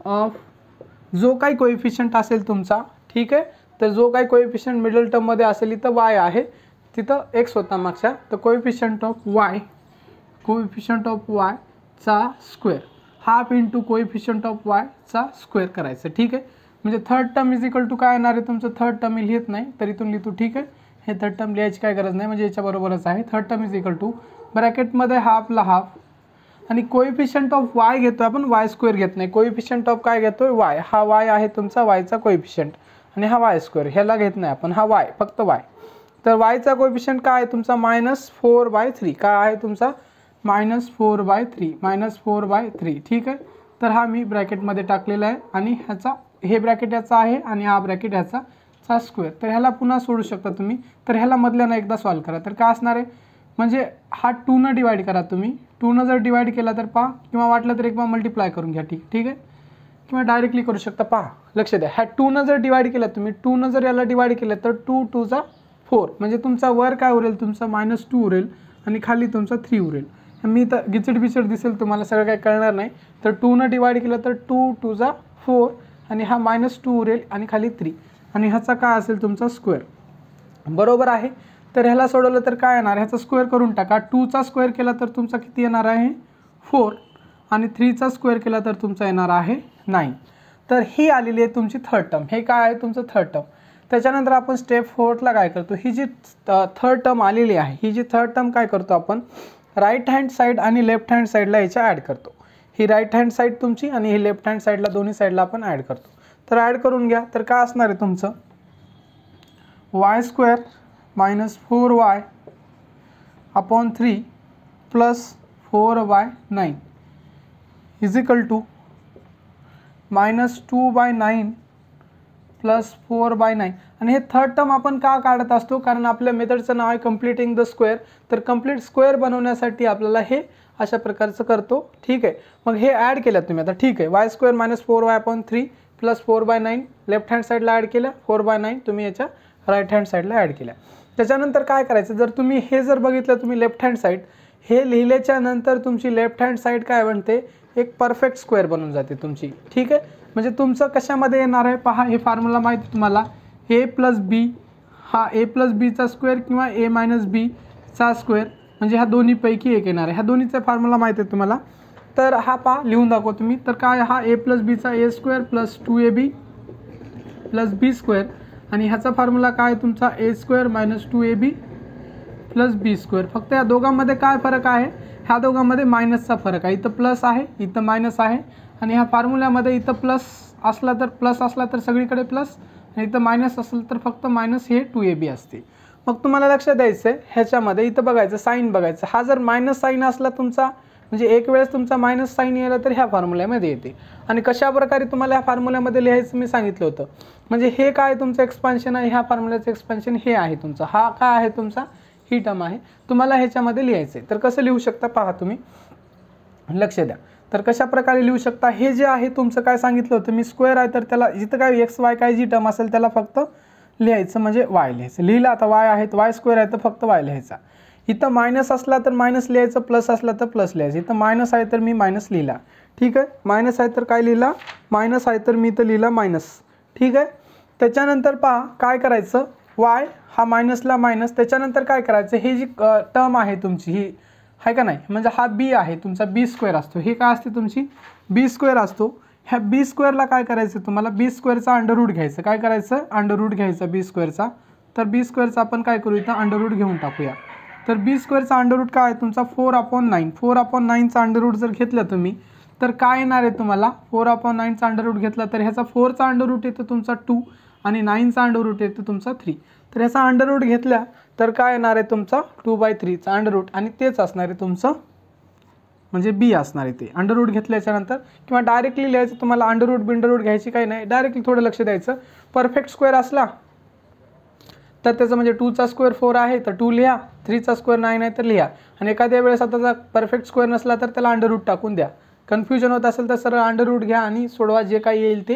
ऑफ जो काही कोइफिशियंट असेल तुमचा, ठीक आहे. तर जो काही कोइफिशियंट मिडल टर्ममध्ये असेल, इथं वाय आहे, तिथं एक्स होता मागच्या, तर कोइफिशियंट ऑफ वाय चा square, half into coefficient of y चा स्क्वेअर करायचं, ठीक आहे. म्हणजे third term is equal to काय येणार आहे तुमचं, थर्ड टर्म मी लिहित नाही तर इथून लिहितो, ठीक आहे. हे थर्ड टर्म लिहायची काय गरज नाही, म्हणजे याच्याबरोबरच आहे. Third term is equal to ब्रॅकेटमध्ये हाफला हाफ, आणि कोइफिशियंट ऑफ वाय घेतो आपण, y² घेत नाही. कोइफिशियंट ऑफ काय घेतोय, वाय. हा वाय आहे तुमचा, वायचा कोइफिशियंट, आणि हा y², ह्याला घेत नाही आपण, हा वाय, फक्त वाय. तर वायचा कोइफिशियंट काय आहे तुमचा, -4/3. काय आहे तुमचा, -4/3, ठीक आहे. तर हा मी ब्रॅकेटमध्ये टाकलेला आहे, आणि ह्याचा हे ब्रॅकेट याचा आहे आणि हा ब्रॅकेट ह्याचा स्क्वेअर. तर ह्याला पुन्हा सोडू शकता तुम्ही. तर ह्याला मधल्यानं एकदा सॉल्व करा. तर काय असणार आहे, म्हणजे हा 2 डिवाइड करा तुम्ही. 2 जर डिवाइड केला तर पहा, किंवा वाटलं तर एकदा मल्टिप्लाय करून घ्या, ठीक आहे. किंवा डायरेक्टली करू शकता. पहा, लक्ष द्या, ह्या 2 जर डिवाइड केला तुम्ही, 2 जर याला डिवाइड केलं तर 2 2 जा 4, म्हणजे तुमचा वर काय उरेल, तुमचा -2 उरेल, आणि खाली तुमचा 3 उरेल. मी तर गिचड दिसेल तुम्हाला, सगळं काही कळणार नाही. तर 2 डिवाइड केलं तर 2 2 जा 4, आणि हा -2 उरेल, आणि खाली 3, आणि ह्याचा काय असेल तुमचा स्क्वेअर, बरोबर आहे. तर ह्याला सोडवलं तर काय येणार, ह्याचा स्क्वेअर करून टाका. 2 चा स्क्वेअर केला तर तुमचा किती येणार आहे, 4, आणि 3 चा स्क्वेअर केला तर तुमचा येणार आहे 9. तर ही आलेली आहे तुमची थर्ड टर्म. हे काय आहे तुमचं थर्ड टर्म. त्याच्यानंतर आपण स्टेप 4ला काय करतो, ही जी थर्ड टर्म आलेली आहे, ही जी थर्ड टर्म काय करतो आपण, राईट हँड साईड आणि लेफ्ट हँड साईडला याच्या ॲड करतो. ही राईट हँड साईड तुमची, आणि ही लेफ्ट हँड साईडला, दोन्ही साईडला आपण ॲड करतो. तर ॲड करून घ्या. तर काय असणार आहे तुमचं, y² -4y upon 3 plus 4/9 is equal to -2/9 plus 4/9. आणि हे थर्ड टर्म आपण का काढत असतो, कारण आपल्या मेथडचं नाव आहे कम्प्लिटिंग द स्क्वेअर. तर कम्प्लीट स्क्वेअर बनवण्यासाठी आपल्याला हे अशा प्रकारचं करतो, ठीक आहे. मग हे ॲड केलं तुम्ही आता, ठीक आहे. y² -4y upon 3 plus 4/9 left hand साईडला ॲड केलं, 4/9 तुम्ही याच्या राईट हँड साईडला ॲड केल्या. त्याच्यानंतर काय करायचं, जर तुम्ही हे जर बघितलं तुम्ही लेफ्ट हँड साईड, हे लिहिल्याच्या नंतर तुमची लेफ्ट हँड साईड काय बनते, एक परफेक्ट स्क्वेअर बनून जाते तुमची, ठीक आहे. म्हणजे तुमचं कशामध्ये येणार आहे पहा, हे फॉर्म्युला माहिती आहे तुम्हाला, a + b, हा a + b चा स्क्वेअर किंवा a - b चा स्क्वेअर, म्हणजे ह्या दोन्हीपैकी एक येणार आहे. ह्या दोन्हीचा फॉर्म्युला माहिती आहे तुम्हाला. तर हा पहा लिहून दाखवतो मी. तर काय, हा a + b चा a² + 2ab + b² आणि ह्याचा फॉर्म्युला काय तुमचा a² - 2ab + b². फक्त या दोघांमध्ये काय फरक आहे, ह्या दोघांमध्ये मायनसचा फरक आहे. इथं प्लस आहे, इथं मायनस आहे. आणि ह्या फॉर्म्युल्यामध्ये इथं प्लस असला तर सगळीकडे प्लस, आणि इथं मायनस असेल तर फक्त मायनस हे 2ab असते. मग तुम्हाला लक्ष द्यायचं आहे ह्याच्यामध्ये, इथं बघायचं साईन बघायचं. हा जर मायनस साईन असला तुमचा, म्हणजे एक वेळेस तुमचा मायनस साईन यायला तर ह्या फॉर्म्युल्यामध्ये येते. आणि कशा प्रकारे तुम्हाला ह्या फॉर्म्युल्यामध्ये लिहायचं मी सांगितलं होतं. म्हणजे हे काय तुमचं एक्सपान्शन आहे, ह्या फॉर्म्युल्याचं एक्सपान्शन हे आहे तुमचं. हा काय आहे तुमचा, ही टर्म आहे. तुम्हाला ह्याच्यामध्ये लिहायचं आहे. तर कसं लिहू शकता पहा तुम्ही, लक्ष द्या. तर कशा प्रकारे लिहू शकता, हे जे आहे तुमचं काय सांगितलं होतं मी, स्क्वेअर आहे तर त्याला जिथं काय XY काय जी टर्म असेल त्याला फक्त लिहायचं, म्हणजे y लिहायचं. लिहिलं आता y आहे, y² आहे तर फक्त y लिहायचा. इथं मायनस असला तर मायनस लिहायचं, प्लस असला तर प्लस लिहायचं. इथं मायनस आहे तर मी मायनस लिहिला, ठीक आहे. मायनस आहे तर काय लिहिला, मायनस आहे तर मी इथं लिहिला मायनस, ठीक आहे. त्याच्यानंतर पहा काय करायचं, y हा मायनसला मायनस. त्याच्यानंतर काय करायचं, हे जी टर्म आहे तुमची ही आहे का नाही, म्हणजे हा b आहे तुमचा, b² असतो. हे काय असते तुमची b² असतो. ह्या b² काय करायचं तुम्हाला, b² अंडररूट घ्यायचं. काय करायचं, अंडररूट घ्यायचं b². तर b² आपण काय करू, इथं अंडररूट घेऊन टाकूया. तर b² अंडररूट काय आहे तुमचा 4/9. 4/9 अंडररूट जर घेतलं तुम्ही तर काय येणार आहे तुम्हाला, 4/9 अंडररूट घेतला तर ह्याचा 4 अंडररूट येतो तुमचा 2 आणि 9 अंडररूट येतो तुमचा 3. तर ह्याचा अंडररूट घेतला तर काय येणार आहे तुमचा 2/3 अंडररूट, आणि तेच असणार आहे तुमचं म्हणजे b असणार आहे ते. अंडररूट घेतल्याच्यानंतर किंवा डायरेक्टली लिहायचं तुम्हाला, अंडररूट बिंडररूट घ्यायची काही नाही, डायरेक्टली थोडं लक्ष द्यायचं. परफेक्ट स्क्वेअर असला तर त्याचं म्हणजे 2चा स्क्वेअर 4 आहे तर 2 लिहा, 3चा स्क्वेअर 9 आहे तर लिहा. आणि एखाद्या वेळेस आता जर परफेक्ट स्क्वेअर नसला तर त्याला अंडररूट टाकून द्या. कन्फ्युजन होत असेल तर सरळ अंडररूट घ्या आणि सोडवा, जे काही येईल ते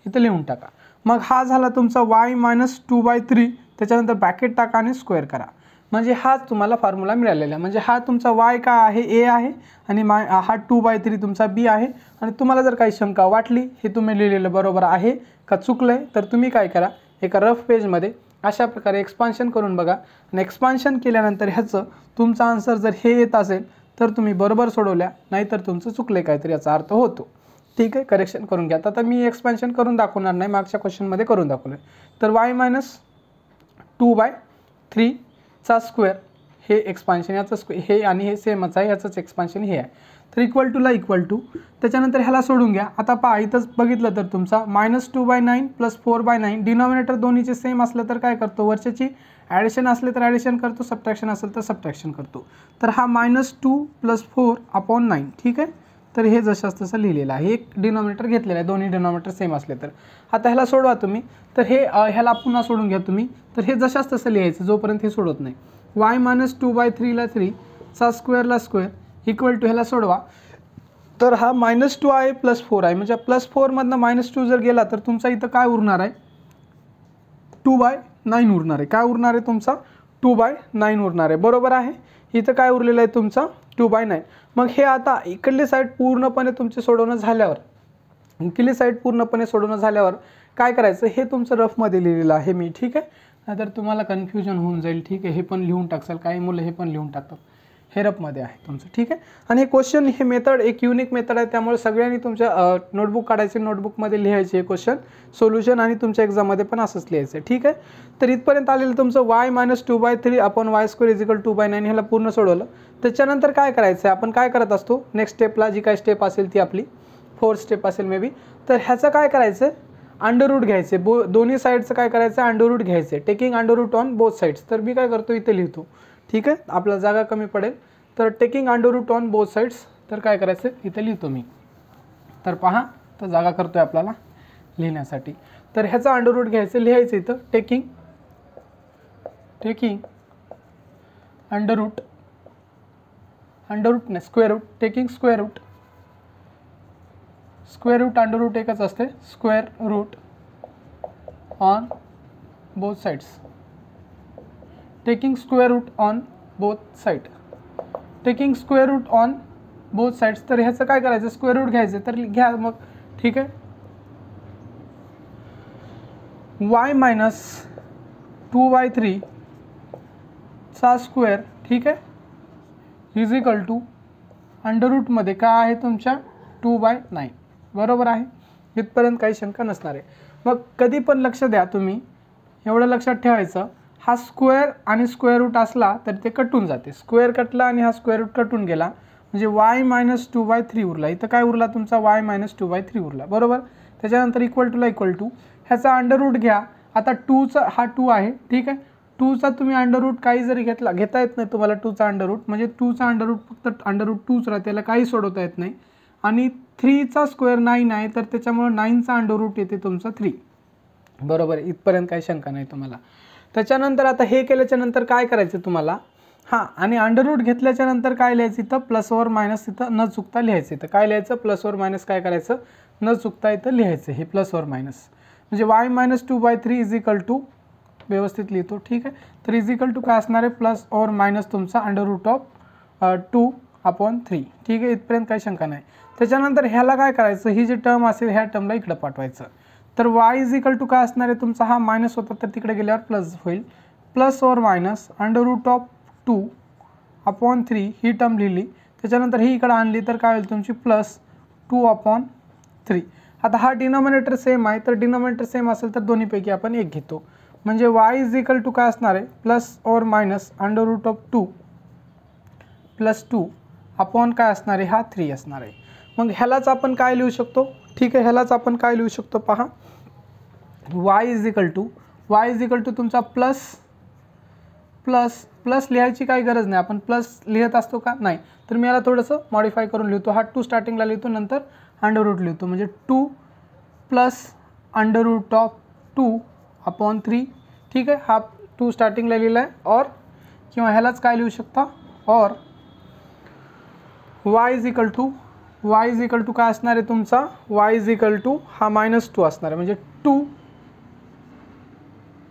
इथं लिहून टाका. मग हा झाला तुमचा y - 2/3. त्याच्यानंतर ब्रॅकेट टाका आणि स्क्वेअर करा, म्हणजे हाच तुम्हाला फॉर्म्युला मिळालेला आहे. म्हणजे हा तुमचा y काय आहे, a आहे, आणि हा 2/3 तुमचा b आहे. आणि तुम्हाला जर काही शंका वाटली हे तुम्ही लिहिलेलं बरोबर आहे का चुकलं आहे तर तुम्ही काय करा, एका रफ पेजमध्ये अशा प्रकारे एक्सपान्शन करून बघा. आणि एक्सपान्शन केल्यानंतर ह्याचं तुमचा आन्सर जर हे येत असेल तर तुम्ही बरोबर सोडवल्या, नाहीतर तुमचं चुकलं काहीतरी याचा अर्थ होतो, ठीक आहे. करेक्शन करून घ्या. आता मी एक्सपान्शन करून दाखवणार नाही, मागच्या क्वेश्चनमध्ये करून दाखवलं. तर y - 2/3 चा स्क्वेअर हे एक्सपान्शन, याचं हे आणि हे सेमच आहे, याचंच एक्सपान्शन हे आहे. तर इक्वल टूला इक्वल टू, त्याच्यानंतर ह्याला सोडून घ्या. आता पहा इथंच बघितलं तर तुमचा -2/9 + 4/9 डिनॉमिनेटर दोन्हीचे सेम असलं तर काय करतो, वरच्याची ॲडिशन असले तर ॲडिशन करतो, सबट्रॅक्शन असेल तर सबट्रॅक्शन करतो. तर हा -2 + 4/9, ठीक आहे. तर हे जशाच तसं लिहिलेलं आहे, एक डिनॉमिनेटर घेतलेलं आहे, दोन्ही डिनॉमिनेटर सेम असले तर. आता ह्याला सोडवा तुम्ही, तर हे ह्याला पुन्हा सोडून घ्या तुम्ही. तर हे जशाच तसं लिहायचं जोपर्यंत हे सोडत नाही. y - 2/3 ला 3 चा स्क्वेअरला स्क्वेअर इक्वल टू, ह्याला सोडवा. तर हा -2 आहे +4 आहे, म्हणजे +4 मधनं -2 जर गेला तर तुमचा इथं काय उरणार आहे, 2/9 उरणार आहे. काय उरणार आहे तुमचा 2/9 उरणार आहे, बरोबर आहे. इथं काय उरलेलं आहे तुमचा 2/9. मग हे आता इकडली साईड पूर्णपणे तुमचे सोडवणं झाल्यावर, इकडली साईड पूर्णपणे सोडवणं झाल्यावर काय करायचं, हे तुमचं रफमध्ये लिहिलेलं आहे मी, ठीक आहे. नाहीतर तुम्हाला कन्फ्युजन होऊन जाईल, ठीक आहे. हे पण लिहून टाकसाल, काही मुलं हे पण लिहून टाकतात, हे रफमध्ये आहे तुमचं, ठीक आहे. आणि हे क्वेश्चन, हे मेथड एक युनिक मेथड आहे, त्यामुळे सगळ्यांनी तुमच्या नोटबुक काढायचे, नोटबुकमध्ये लिहायचे हे क्वेश्चन सोल्युशन, आणि तुमच्या एक्झाममध्ये पण असंच लिहायचं, ठीक आहे. तर इथपर्यंत आलेलं तुमचं y - 2/3/y² = 2/9, ह्याला पूर्ण सोडवलं. त्याच्यानंतर काय करायचं आहे, आपण काय करत असतो नेक्स्ट स्टेपला, जी काय स्टेप असेल ती आपली 4th स्टेप असेल मे बी. तर ह्याचं काय करायचं, अंडररूट घ्यायचे, दोन्ही साईडचं काय करायचं, अंडररूट घ्यायचे, taking under root on both sides. तर मी काय करतो इथे लिहितो, ठीक आहे, आपल्याला जागा कमी पडेल. तर taking under root on both sides, तर काय करायचं इथे लिहितो मी. तर पहा, तर जागा करतोय आपल्याला लिहिण्यासाठी. तर ह्याचं अंडररूट घ्यायचं, लिहायचं इथं टेकिंग अंडररूट नाही square root, taking square root under root एकच असते, square root on both sides, taking square root on both side, taking square root on both sides. तर ह्याचं काय करायचं, स्क्वेअर रूट घ्यायचं, तर घ्या मग, ठीक आहे. y - 2/3 चा स्क्वेअर, ठीक आहे, = अंडररूटमध्ये काय आहे तुमच्या 2/9, बरोबर आहे. इथपर्यंत काही शंका नसणार आहे. मग कधी पण लक्ष द्या तुम्ही, एवढं लक्षात ठेवायचं. हा स्क्वेअर आणि स्क्वेअर रूट असला तर ते कटून जाते. स्क्वेअर कटला आणि हा स्क्वेअर रूट कटून गेला म्हणजे y - 2/3 उरला. इथं काय उरला तुमचा y - 2/3 उरला, बरोबर. त्याच्यानंतर इक्वल टूला इक्वल टू ह्याचा अंडर रूट घ्या. आता 2चा हा 2 आहे, ठीक आहे. 2चा तुम्ही अंडर रूट काही जरी घेता येत नाही तुम्हाला 2चा अंडर रूट, म्हणजे 2चा अंडर रूट फक्त अंडर रूट 2च राहते, त्याला काही सोडवता येत नाही. आणि 3चा स्क्वेअर 9 आहे तर त्याच्यामुळे 9चा अंडर रूट येते तुमचा 3, बरोबर. इथपर्यंत काही शंका नाही तुम्हाला. त्याच्यानंतर आता हे केल्याच्या नंतर काय करायचं तुम्हाला, हां, आणि अंडर रूट घेतल्याच्या नंतर काय लिहायचं इथं प्लस ओवर मायनस इथं न चुकता लिहायचं. इथं काय लिहायचं प्लस ओवर मायनस काय करायचं न चुकता इथं लिहायचं हे प्लस ओवर मायनस. म्हणजे y - 2/3 इज इक्वल टू, व्यवस्थित लिहितो, ठीक आहे. तर इज इक्वल टू काय असणार आहे प्लस ओवर मायनस तुमचा अंडर रूट ऑफ 2/3, ठीक आहे. इथपर्यंत काही शंका नाही. त्याच्यानंतर ह्याला काय करायचं, ही जी टर्म असेल ह्या टर्मला इकडं पाठवायचं. तर y इज इक्वल टू काय असणार आहे तुमचा, हा मायनस होता तर तिकडे गेल्यावर प्लस होईल. Plus over minus under root of 2/3 ही टर्म लिहिली. त्याच्यानंतर ही इकडे आणली तर काय होईल तुमची प्लस 2/3. आता हा डिनॉमिनेटर सेम आहे तर डिनॉमिनेटर सेम असेल तर दोन्हीपैकी आपण एक घेतो. म्हणजे y इज इक्वल टू काय असणार आहे plus over minus under root of 2 plus 2 upon काय असणार आहे हा 3 असणार आहे. मग ह्यालाच आपण काय लिहू शकतो, ठीक आहे. ह्यालाच आपण काय लिहू शकतो पहा, y इज इक्वल टू तुमचा प्लस प्लस प्लस लिहायची काही गरज नाही, आपण प्लस लिहित असतो का नाही. तर मी याला थोडंसं मॉडिफाय करून लिहितो. हा 2 स्टार्टिंगला लिहितो नंतर अंडर रूट लिहितो. म्हणजे 2 प्लस अंडर रूट ऑफ 2/3, ठीक आहे. हा 2 स्टार्टिंगला लिहिला आहे. और किंवा ह्यालाच काय लिहू शकता, और y इज इक्वल टू काय असणार आहे तुमचा, y इज इक्वल टू हा -2 असणार आहे. म्हणजे 2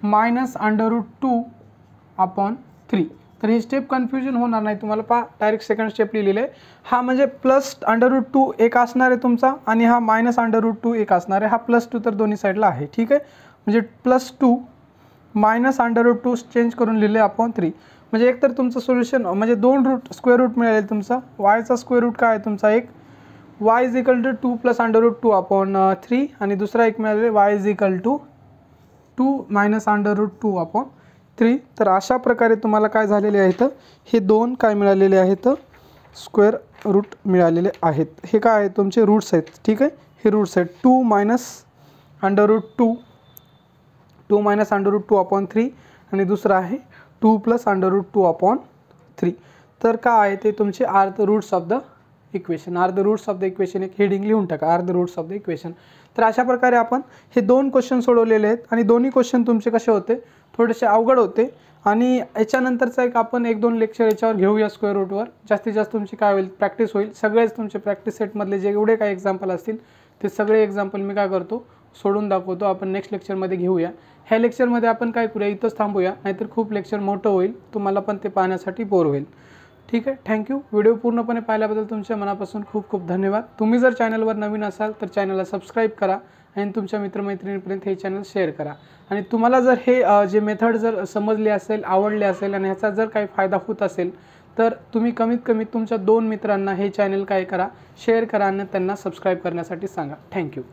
मायनस अंडर रूट 2/3. तर ही स्टेप कन्फ्युजन होणार नाही तुम्हाला. पहा डायरेक्ट सेकंड स्टेप लिहिलेलं आहे. हा म्हणजे प्लस अंडर रूट 2 एक असणार आहे तुमचा आणि हा मायनस अंडर रूट 2 एक असणार आहे. हा +2 तर दोन्ही साईडला आहे, ठीक आहे. म्हणजे +2 मायनस अंडर रूट 2 चेंज करून लिहिले (3). म्हणजे एक तर तुमचं सोल्युशन म्हणजे 2 रूट स्क्वेअर रूट मिळाले तुमचा. वायचा स्क्वेअर रूट काय आहे तुमचा एक, y is equal to 2 plus under root 2/3 आणि दुसरा एक मिळाले y is equal to 2 minus under root 2/3. तर अशा प्रकारे तुम्हाला काय झालेले आहेत, हे दोन काय मिळालेले आहेत स्क्वेअर रूट मिळालेले आहेत. हे काय आहे तुमचे रूट्स आहेत, ठीक आहे. हे रूट्स आहेत 2 minus under root 2 minus under root 2/3 आणि दुसरा आहे 2 प्लस अंडर रूट 2/3. तर काय आहे ते तुमचे are the roots of the equation. Are the roots of the equation एक हेडिंग लिहून टाका, are the roots of the equation. तर अशा प्रकारे आपण हे दोन क्वेश्चन सोडवलेले आहेत आणि दोन्ही क्वेश्चन तुमचे कसे होते, थोडेसे अवघड होते. आणि याच्यानंतरचा एक आपण 1-2 लेक्चर याच्यावर घेऊया स्क्वेअर रूटवर. जास्तीत जास्त तुमची काय होईल प्रॅक्टिस होईल. सगळेच तुमचे प्रॅक्टिस सेटमधले जे एवढे काही एक्झाम्पल असतील ते सगळे एक्झाम्पल मी काय करतो सोडून दाखवतो. आपण नेक्स्ट लेक्चरमध्ये घेऊया. ह्या लेक्चरमध्ये आपण काय करूया इथंच थांबूया, नाहीतर खूप लेक्चर मोठं होईल, तुम्हाला पण ते पाहण्यासाठी बोर होईल. ठीक आहे. थँक्यू. व्हिडिओ पूर्णपणे पाहिल्याबद्दल तुमच्या मनापासून खूप खूप धन्यवाद. तुम्ही जर चॅनलवर नवीन असाल तर चॅनलला सबस्क्राईब करा आणि तुमच्या मित्रमैत्रिणींपर्यंत हे चॅनल शेअर करा. आणि तुम्हाला जर हे जे मेथड जर समजली असेल, आवडले असेल आणि ह्याचा जर काही फायदा होत असेल तर तुम्ही कमीत कमी तुमच्या 2 मित्रांना हे चॅनल काय करा शेअर करा आणि त्यांना सबस्क्राईब करण्यासाठी सांगा. थँक्यू.